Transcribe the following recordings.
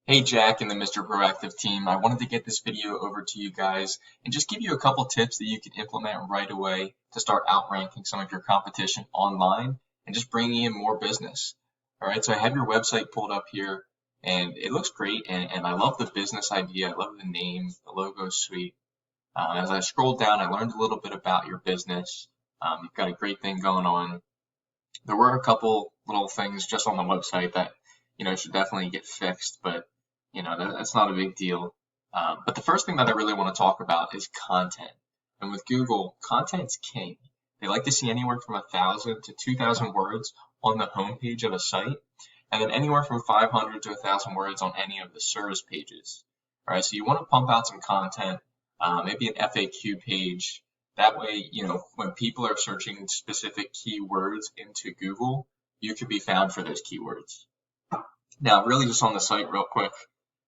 Hey Jack and the Mr. Proactive team, I wanted to get this video over to you guys and just give you a couple tips that you can implement right away to start outranking some of your competition online and just bringing in more business. All right, so I have your website pulled up here and it looks great and I love the business idea. I love the name, the logo is sweet. As I scrolled down, I learned a little bit about your business. You've got a great thing going on. There were a couple little things just on the website that should definitely get fixed, but that's not a big deal. But the first thing that I really want to talk about is content. And with Google, content's king. They like to see anywhere from 1,000 to 2,000 words on the homepage of a site, and then anywhere from 500 to 1,000 words on any of the service pages. All right, so you want to pump out some content, maybe an FAQ page. That way, when people are searching specific keywords into Google, you can be found for those keywords. Now, really just on the site real quick,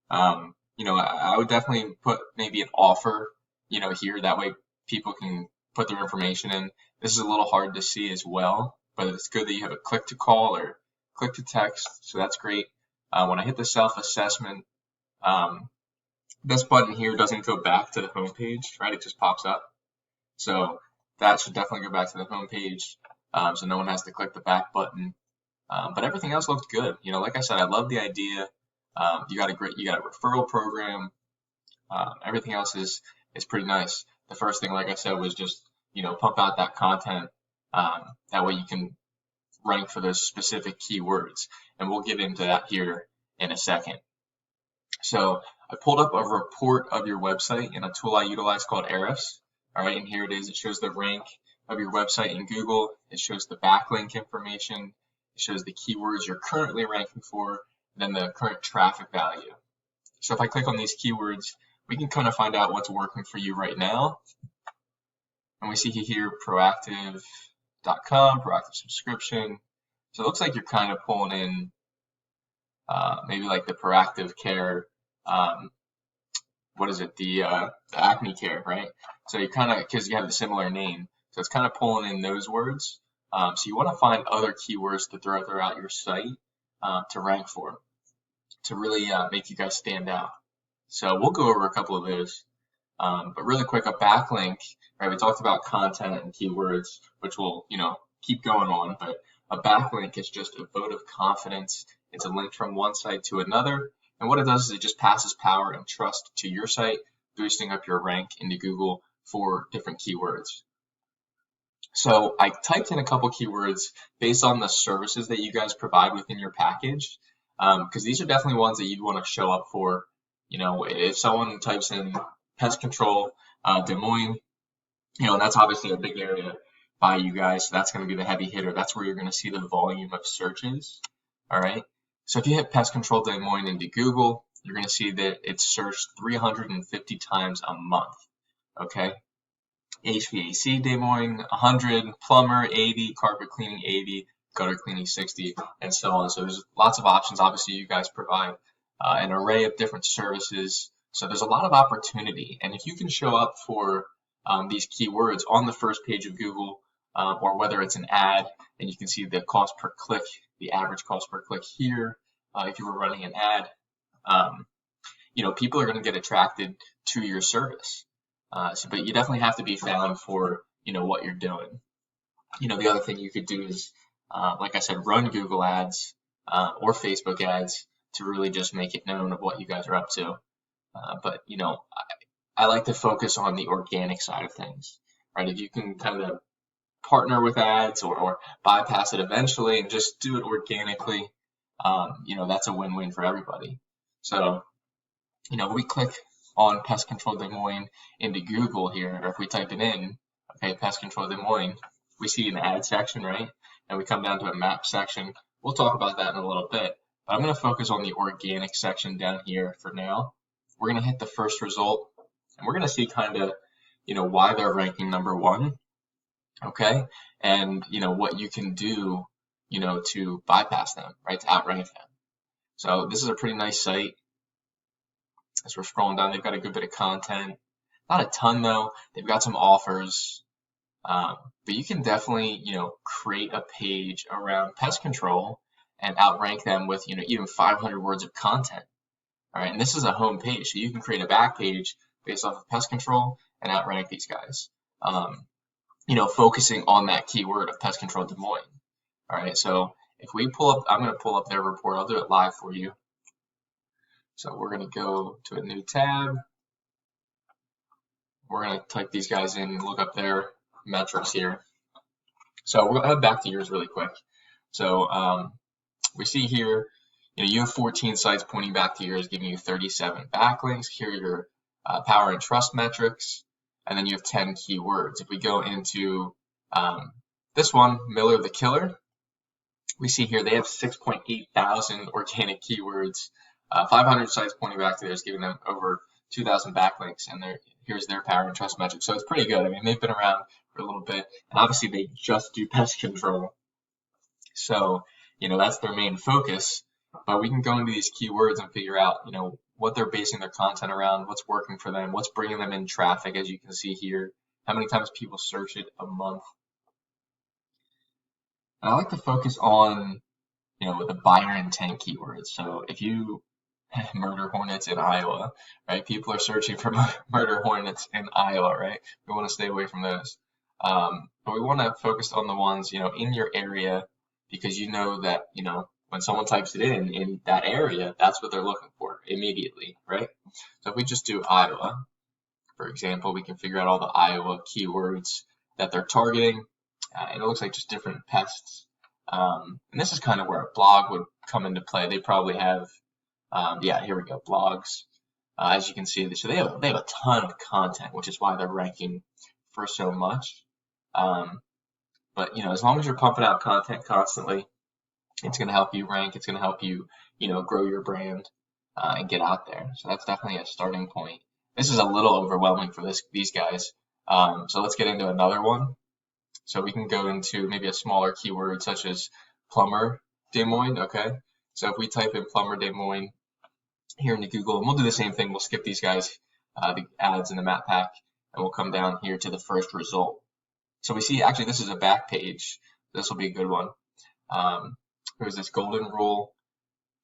I would definitely put maybe an offer, here. That way people can put their information in. This is a little hard to see as well, but it's good that you have a click to call or click to text. So that's great. When I hit the self-assessment, this button here doesn't go back to the home page, right? It just pops up. So that should definitely go back to the home page. So no one has to click the back button. But everything else looked good. Like I said, I love the idea. You got a referral program. Everything else is pretty nice. The first thing, like I said, was just pump out that content. That way you can rank for those specific keywords, and we'll get into that here in a second. So I pulled up a report of your website in a tool I utilize called Ahrefs. All right, and here it is. It shows the rank of your website in Google. It shows the backlink information. It shows the keywords you're currently ranking for, then the current traffic value. So if I click on these keywords, we can kind of find out what's working for you right now. And we see here proactive.com, proactive subscription. So it looks like you're kind of pulling in maybe like the proactive care, the acne care, right? So you kind of, because you have a similar name, so it's kind of pulling in those words. So you want to find other keywords to throw throughout your site to rank for, to really make you guys stand out. So we'll go over a couple of those. But really quick, a backlink, right? We talked about content and keywords, which will, keep going on. But a backlink is just a vote of confidence. It's a link from one site to another. And what it does is it just passes power and trust to your site, boosting up your rank into Google for different keywords. So I typed in a couple keywords based on the services that you guys provide within your package, because these are definitely ones that you'd want to show up for. If someone types in pest control, Des Moines, and that's obviously a big area by you guys, so that's going to be the heavy hitter. That's where you're going to see the volume of searches. All right. So if you hit pest control Des Moines into Google, you're going to see that it's searched 350 times a month. Okay. HVAC Des Moines 100, plumber 80, carpet cleaning 80, gutter cleaning 60, and so on. So there's lots of options. Obviously, you guys provide an array of different services. So there's a lot of opportunity. And if you can show up for these keywords on the first page of Google, or whether it's an ad, and you can see the cost per click, the average cost per click here, if you were running an ad, people are going to get attracted to your service. But you definitely have to be found for, what you're doing. The other thing you could do is, like I said, run Google ads or Facebook ads to really just make it known of what you guys are up to. But I like to focus on the organic side of things, right? If you can kind of partner with ads or bypass it eventually and just do it organically, that's a win-win for everybody. So, we click on Pest Control Des Moines into Google here, or if we type it in, okay, Pest Control Des Moines, we see an ad section, right? And we come down to a map section. We'll talk about that in a little bit, but I'm going to focus on the organic section down here for now. We're going to hit the first result, and we're going to see kind of, why they're ranking number one, okay? And, what you can do, to bypass them, right, to outrank them. So this is a pretty nice site. As we're scrolling down, they've got a good bit of content. Not a ton though. They've got some offers. But you can definitely, create a page around pest control and outrank them with, even 500 words of content. All right, and this is a home page, so you can create a back page based off of pest control and outrank these guys. Focusing on that keyword of pest control Des Moines. All right, so if we pull up, I'm going to pull up their report. I'll do it live for you. So we're going to go to a new tab. We're going to type these guys in and look up their metrics here. So we're going to head back to yours really quick. So we see here, you have 14 sites pointing back to yours, giving you 37 backlinks. Here are your power and trust metrics, and then you have 10 keywords. If we go into this one, Miller the Killer, we see here they have 6.8 thousand organic keywords, 500 sites pointing back to theirs, giving them over 2,000 backlinks, and here's their power and trust metrics. So it's pretty good. I mean, they've been around for a little bit, and obviously they just do pest control. So, that's their main focus, but we can go into these keywords and figure out, what they're basing their content around, what's working for them, what's bringing them in traffic, as you can see here, how many times people search it a month. And I like to focus on, the buyer intent keywords. So if you murder hornets in Iowa, right? People are searching for murder hornets in Iowa, right? We want to stay away from those. But we want to focus on the ones, in your area, because that, when someone types it in that area, that's what they're looking for immediately, right? So if we just do Iowa, for example, we can figure out all the Iowa keywords that they're targeting. And it looks like just different pests. And this is kind of where a blog would come into play. They probably have, here we go, blogs. As you can see, so they have a ton of content, which is why they're ranking for so much. But as long as you're pumping out content constantly, it's going to help you rank. It's going to help you, grow your brand and get out there. So that's definitely a starting point. This is a little overwhelming for these guys. So let's get into another one. So we can go into maybe a smaller keyword such as plumber Des Moines. Okay. So if we type in plumber Des Moines here into Google, and we'll do the same thing. We'll skip these guys, the ads in the map pack, and we'll come down here to the first result. So we see actually this is a back page. This will be a good one. There's this golden rule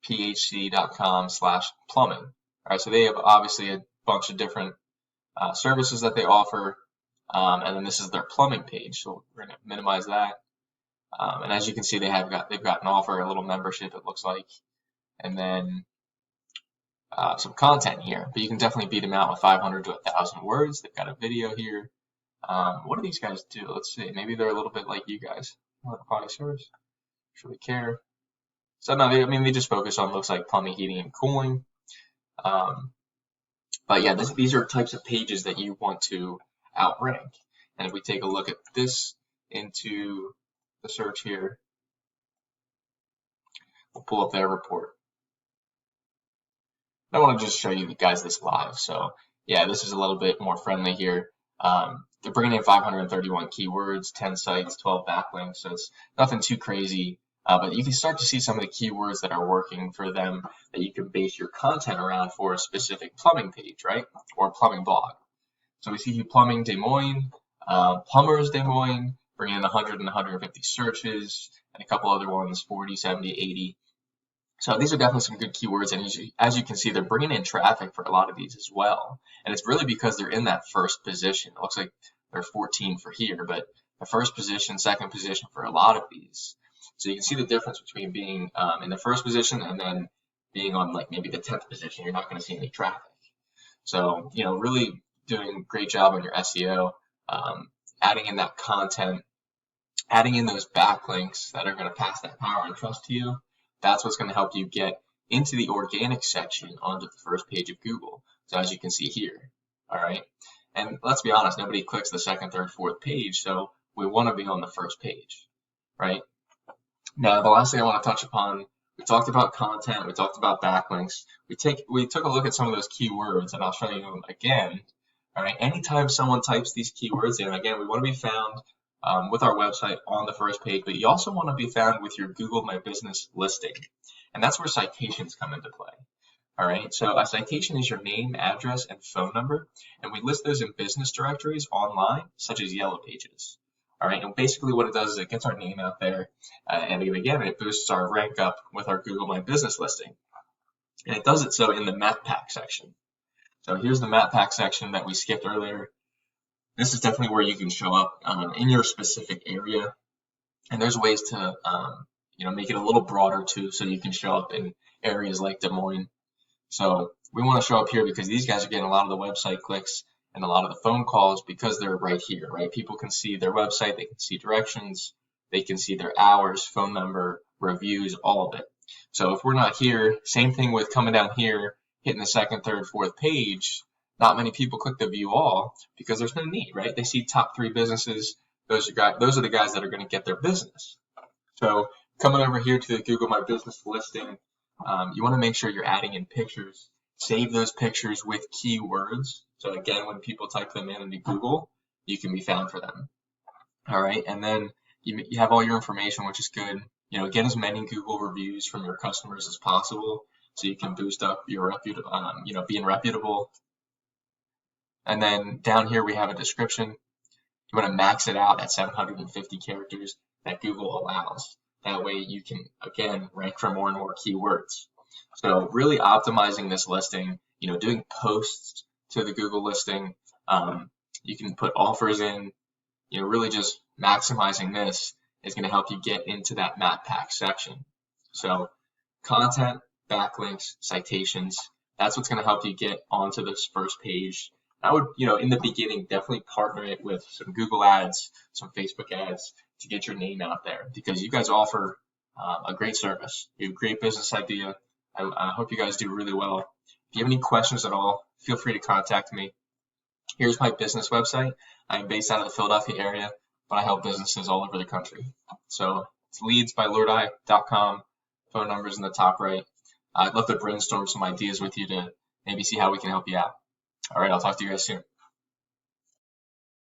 phc.com/plumbing. All right, so they have obviously a bunch of different services that they offer, and then this is their plumbing page. So we're going to minimize that, and as you can see, they've got an offer, a little membership, it looks like, and then some content here. But you can definitely beat them out with 500 to 1,000 words. They've got a video here. What do these guys do? Let's see. Maybe they're a little bit like you guys. What product service? Should we care? So no, they just focus on, looks like, plumbing, heating, and cooling. But yeah, these are types of pages that you want to outrank. And if we take a look at this into the search here, we'll pull up their report. I want to just show you guys this live. So yeah, this is a little bit more friendly here. They're bringing in 531 keywords, 10 sites, 12 backlinks. So it's nothing too crazy. But you can start to see some of the keywords that are working for them that you can base your content around for a specific plumbing page, right? Or plumbing blog. So we see here plumbing Des Moines, plumbers Des Moines, bringing in 100 and 150 searches, and a couple other ones, 40, 70, 80. So these are definitely some good keywords, and as you can see, they're bringing in traffic for a lot of these as well. And it's really because they're in that first position. It looks like they're 14 for here, but the first position, second position for a lot of these. So you can see the difference between being in the first position and then being on like maybe the 10th position. You're not going to see any traffic. So, really doing a great job on your SEO, adding in that content, adding in those backlinks that are going to pass that power and trust to you. That's what's going to help you get into the organic section onto the first page of Google. So as you can see here, all right. And let's be honest, nobody clicks the second, third, fourth page. So we want to be on the first page, right? Now, the last thing I want to touch upon, we talked about content, we talked about backlinks. We took a look at some of those keywords, and I'll show you them again. All right. Anytime someone types these keywords in, again, we want to be found with our website on the first page, but you also want to be found with your Google My Business listing. And that's where citations come into play. All right, so a citation is your name, address, and phone number, and we list those in business directories online, such as Yellow Pages. All right, and basically what it does is it gets our name out there, and again, it boosts our rank up with our Google My Business listing. and it does it so in the map pack section. So here's the map pack section that we skipped earlier. This is definitely where you can show up in your specific area, and there's ways to make it a little broader too, so you can show up in areas like Des Moines. So we want to show up here because these guys are getting a lot of the website clicks and a lot of the phone calls because they're right here, right? People can see their website, they can see directions, they can see their hours, phone number, reviews, all of it. So if we're not here, same thing with coming down here, hitting the second, third, fourth page, not many people click the view all because there's no need, right? They see top 3 businesses. Those are the guys that are going to get their business. So coming over here to the Google My Business listing, you want to make sure you're adding in pictures. Save those pictures with keywords. So again, when people type them in into Google, you can be found for them. All right, and then you have all your information, which is good. Get as many Google reviews from your customers as possible, so you can boost up your being reputable. And then down here we have a description. You want to max it out at 750 characters that Google allows. That way you can, again, rank for more and more keywords. So really optimizing this listing, doing posts to the Google listing. You can put offers in, really just maximizing this is going to help you get into that map pack section. So content, backlinks, citations, that's what's going to help you get onto this first page. I would, in the beginning, definitely partner it with some Google ads, some Facebook ads to get your name out there, because you guys offer a great service. You have a great business idea. I hope you guys do really well. If you have any questions at all, feel free to contact me. Here's my business website. I'm based out of the Philadelphia area, but I help businesses all over the country. So it's leadsbylordeye.com. Phone number's in the top right. I'd love to brainstorm some ideas with you to maybe see how we can help you out. All right, I'll talk to you guys soon.